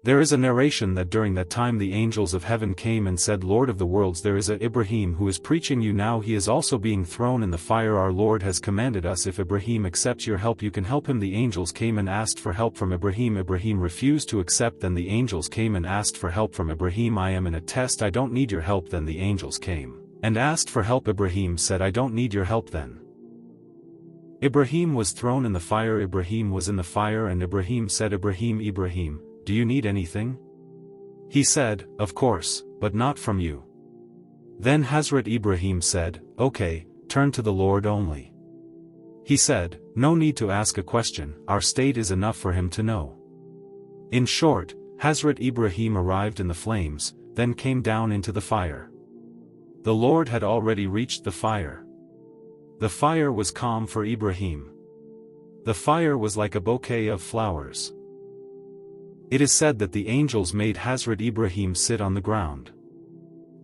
There is a narration that during that time the angels of heaven came and said, Lord of the worlds, there is a Ibrahim who is preaching you now, he is also being thrown in the fire. Our Lord has commanded us, if Ibrahim accepts your help you can help him. The angels came and asked for help from Ibrahim. Ibrahim refused to accept. Then the angels came and asked for help from Ibrahim. I am in a test, I don't need your help. Then the angels came and asked for help. Ibrahim said, I don't need your help. Then Ibrahim was thrown in the fire. Ibrahim was in the fire and Ibrahim said, Ibrahim, do you need anything? He said, of course, but not from you. Then Hazrat Ibrahim said, okay, turn to the Lord only. He said, no need to ask a question, our state is enough for him to know. In short, Hazrat Ibrahim arrived in the flames, then came down into the fire. The Lord had already reached the fire. The fire was calm for Ibrahim. The fire was like a bouquet of flowers. It is said that the angels made Hazrat Ibrahim sit on the ground.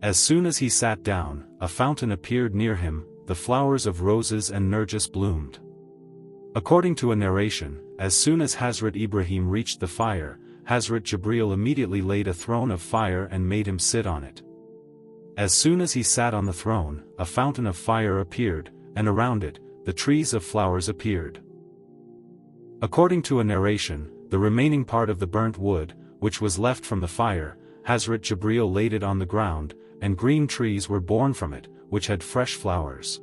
As soon as he sat down, a fountain appeared near him, the flowers of roses and nergis bloomed. According to a narration, as soon as Hazrat Ibrahim reached the fire, Hazrat Jibreel immediately laid a throne of fire and made him sit on it. As soon as he sat on the throne, a fountain of fire appeared, and around it, the trees of flowers appeared. According to a narration, the remaining part of the burnt wood, which was left from the fire, Hazrat Jibreel laid it on the ground, and green trees were born from it, which had fresh flowers.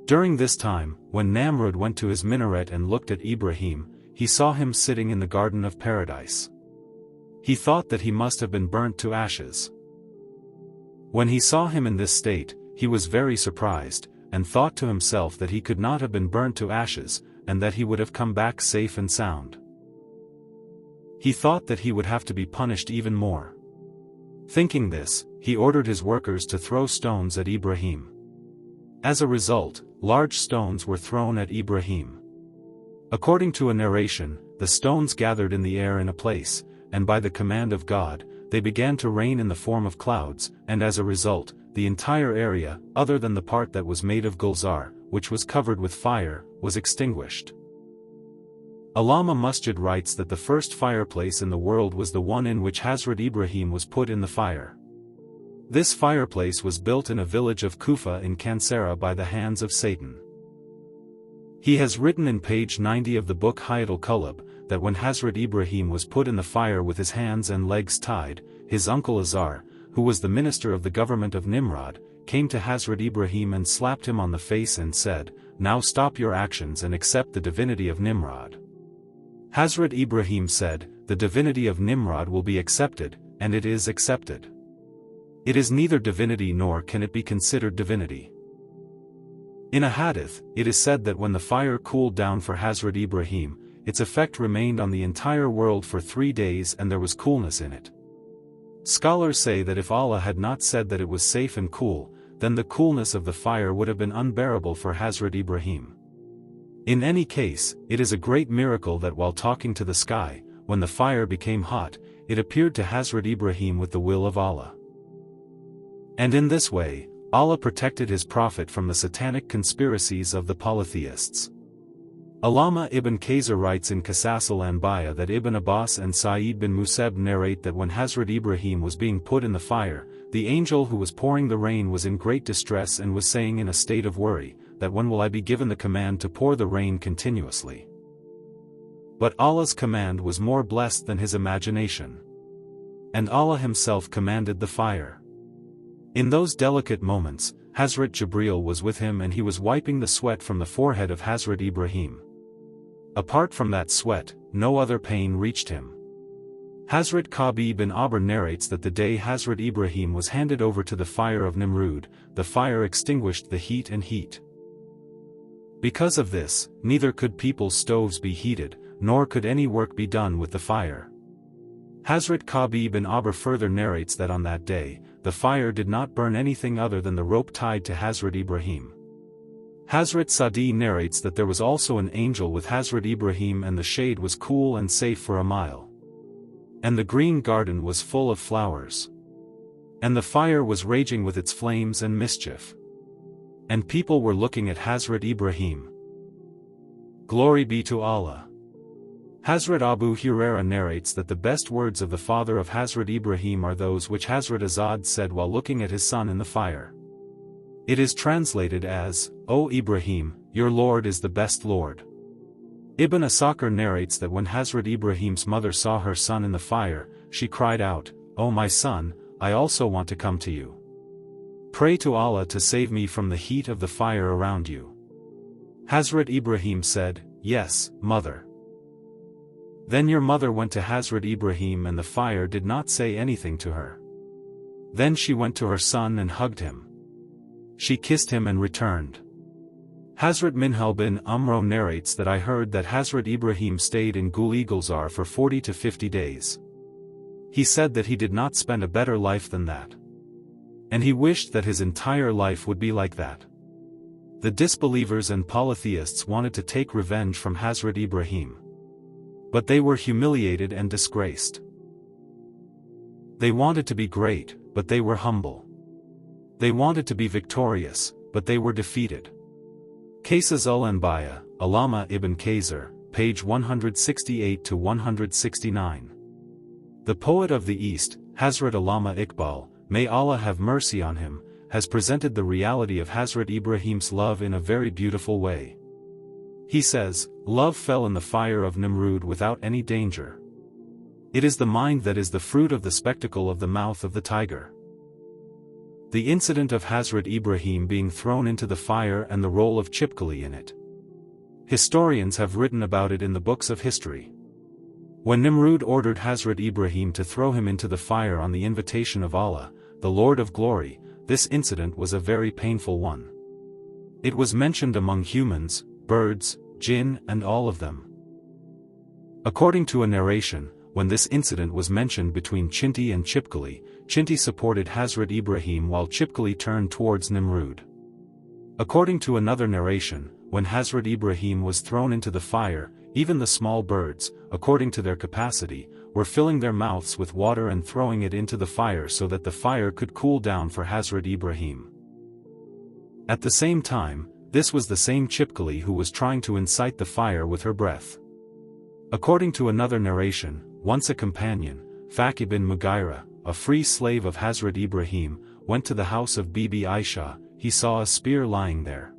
During this time, when Namrood went to his minaret and looked at Ibrahim, he saw him sitting in the garden of paradise. He thought that he must have been burnt to ashes. When he saw him in this state, he was very surprised, and thought to himself that he could not have been burnt to ashes, and that he would have come back safe and sound. He thought that he would have to be punished even more. Thinking this, he ordered his workers to throw stones at Ibrahim. As a result, large stones were thrown at Ibrahim. According to a narration, the stones gathered in the air in a place, and by the command of God, they began to rain in the form of clouds, and as a result, the entire area, other than the part that was made of gulzar, which was covered with fire, was extinguished. Allama Masjid writes that the first fireplace in the world was the one in which Hazrat Ibrahim was put in the fire. This fireplace was built in a village of Kufa in Kansara by the hands of Satan. He has written in page 90 of the book Hayatul Kulub, that when Hazrat Ibrahim was put in the fire with his hands and legs tied, his uncle Azar, who was the minister of the government of Nimrod, came to Hazrat Ibrahim and slapped him on the face and said, "Now stop your actions and accept the divinity of Nimrod." Hazrat Ibrahim said, "The divinity of Nimrod will be accepted, and it is accepted. It is neither divinity nor can it be considered divinity." In a hadith, it is said that when the fire cooled down for Hazrat Ibrahim, its effect remained on the entire world for 3 days and there was coolness in it. Scholars say that if Allah had not said that it was safe and cool, then the coolness of the fire would have been unbearable for Hazrat Ibrahim. In any case, it is a great miracle that while talking to the sky, when the fire became hot, it appeared to Hazrat Ibrahim with the will of Allah. And in this way, Allah protected his prophet from the satanic conspiracies of the polytheists. Allama ibn Kaysar writes in Qasas al-Anbiya that Ibn Abbas and Sa'id bin Musab narrate that when Hazrat Ibrahim was being put in the fire, the angel who was pouring the rain was in great distress and was saying in a state of worry, that when will I be given the command to pour the rain continuously? But Allah's command was more blessed than his imagination. And Allah himself commanded the fire. In those delicate moments, Hazrat Jibreel was with him and he was wiping the sweat from the forehead of Hazrat Ibrahim. Apart from that sweat, no other pain reached him. Hazrat Kabi bin Abr narrates that the day Hazrat Ibrahim was handed over to the fire of Namrood, the fire extinguished the heat and heat. Because of this, neither could people's stoves be heated, nor could any work be done with the fire. Hazrat Kabi bin Abr further narrates that on that day, the fire did not burn anything other than the rope tied to Hazrat Ibrahim. Hazrat Sadi narrates that there was also an angel with Hazrat Ibrahim and the shade was cool and safe for a mile. And the green garden was full of flowers. And the fire was raging with its flames and mischief. And people were looking at Hazrat Ibrahim. Glory be to Allah. Hazrat Abu Huraira narrates that the best words of the father of Hazrat Ibrahim are those which Hazrat Azad said while looking at his son in the fire. It is translated as, "O Ibrahim, your Lord is the best Lord." Ibn Asakir narrates that when Hazrat Ibrahim's mother saw her son in the fire, she cried out, "O my son, I also want to come to you. Pray to Allah to save me from the heat of the fire around you." Hazrat Ibrahim said, "Yes, mother." Then your mother went to Hazrat Ibrahim and the fire did not say anything to her. Then she went to her son and hugged him. She kissed him and returned. Hazrat Minhal bin Amro narrates that I heard that Hazrat Ibrahim stayed in Guli Gulzar for 40 to 50 days. He said that he did not spend a better life than that. And he wished that his entire life would be like that. The disbelievers and polytheists wanted to take revenge from Hazrat Ibrahim. But they were humiliated and disgraced. They wanted to be great, but they were humble. They wanted to be victorious, but they were defeated. Qasas ul-Anbiya, Allama ibn Kaysar, page 168 to 169. The poet of the East, Hazrat Allama Iqbal, may Allah have mercy on him, has presented the reality of Hazrat Ibrahim's love in a very beautiful way. He says, "Love fell in the fire of Namrood without any danger. It is the mind that is the fruit of the spectacle of the mouth of the tiger." The incident of Hazrat Ibrahim being thrown into the fire and the role of Chipkali in it. Historians have written about it in the books of history. When Namrood ordered Hazrat Ibrahim to throw him into the fire on the invitation of Allah, the Lord of Glory, this incident was a very painful one. It was mentioned among humans, birds, jinn and all of them. According to a narration, when this incident was mentioned between Chinti and Chipkali, Chinti supported Hazrat Ibrahim while Chipkali turned towards Namrood. According to another narration, when Hazrat Ibrahim was thrown into the fire, even the small birds, according to their capacity, were filling their mouths with water and throwing it into the fire so that the fire could cool down for Hazrat Ibrahim. At the same time, this was the same Chipkali who was trying to incite the fire with her breath. According to another narration, once a companion, Faq ibn Mughira, a free slave of Hazrat Ibrahim, went to the house of Bibi Aisha. He saw a spear lying there.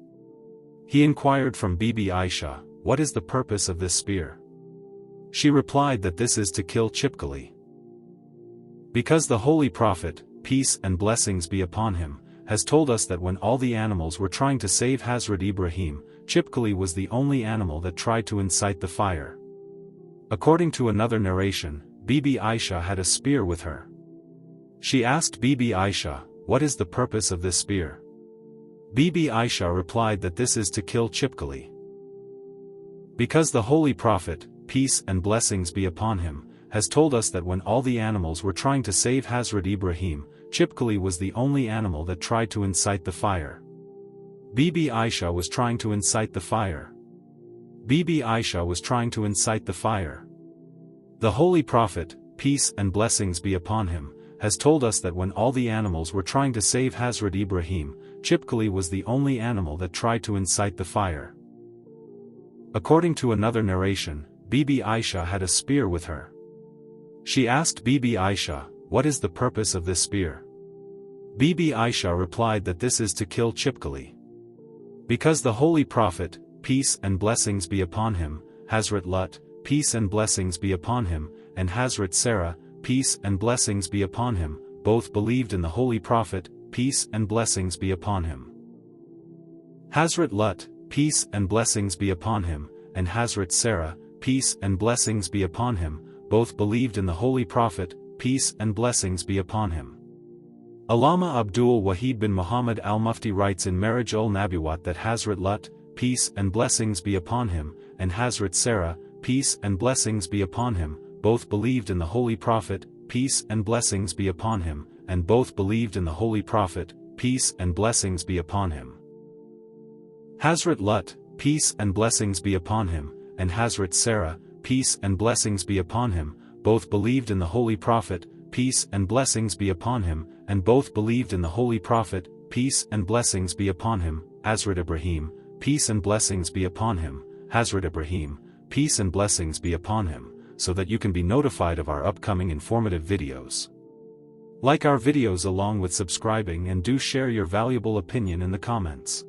He inquired from Bibi Aisha, "What is the purpose of this spear?" She replied that this is to kill Chipkali. Because the Holy Prophet, peace and blessings be upon him, has told us that when all the animals were trying to save Hazrat Ibrahim, Chipkali was the only animal that tried to incite the fire. According to another narration, Bibi Aisha had a spear with her. She asked Bibi Aisha, "What is the purpose of this spear?" Bibi Aisha replied that this is to kill Chipkali. Because the Holy Prophet, peace and blessings be upon him, has told us that when all the animals were trying to save Hazrat Ibrahim, Chipkali was the only animal that tried to incite the fire. Bibi Aisha was trying to incite the fire. Bibi Aisha was trying to incite the fire. The Holy Prophet, peace and blessings be upon him, has told us that when all the animals were trying to save Hazrat Ibrahim, Chipkali was the only animal that tried to incite the fire. According to another narration, Bibi Aisha had a spear with her. She asked Bibi Aisha, "What is the purpose of this spear?" Bibi Aisha replied that this is to kill Chipkali. Because the Holy Prophet, peace and blessings be upon him, Hazrat Lut, peace and blessings be upon him, and Hazrat Sarah, peace and blessings be upon him, both believed in the Holy Prophet, peace and blessings be upon him. Hazrat Lut, peace and blessings be upon him, and Hazrat Sarah, peace and blessings be upon him, both believed in the Holy Prophet, peace and blessings be upon him. Allama Abdul Wahid bin Muhammad al-Mufti writes in Maraj ul-Nabuwat that Hazrat Lut, peace and blessings be upon him, and Hazrat Sarah, peace and blessings be upon him, both believed in the Holy Prophet, peace and blessings be upon him, and both believed in the Holy Prophet, peace and blessings be upon him. Hazrat Lut, peace and blessings be upon him, and Hazrat Sarah, peace and blessings be upon him, both believed in the Holy Prophet, peace and blessings be upon him, and both believed in the Holy Prophet, peace and blessings be upon him. Hazrat Ibrahim, peace and blessings be upon him. Hazrat Ibrahim, peace and blessings be upon him, so that you can be notified of our upcoming informative videos. Like our videos along with subscribing, and do share your valuable opinion in the comments.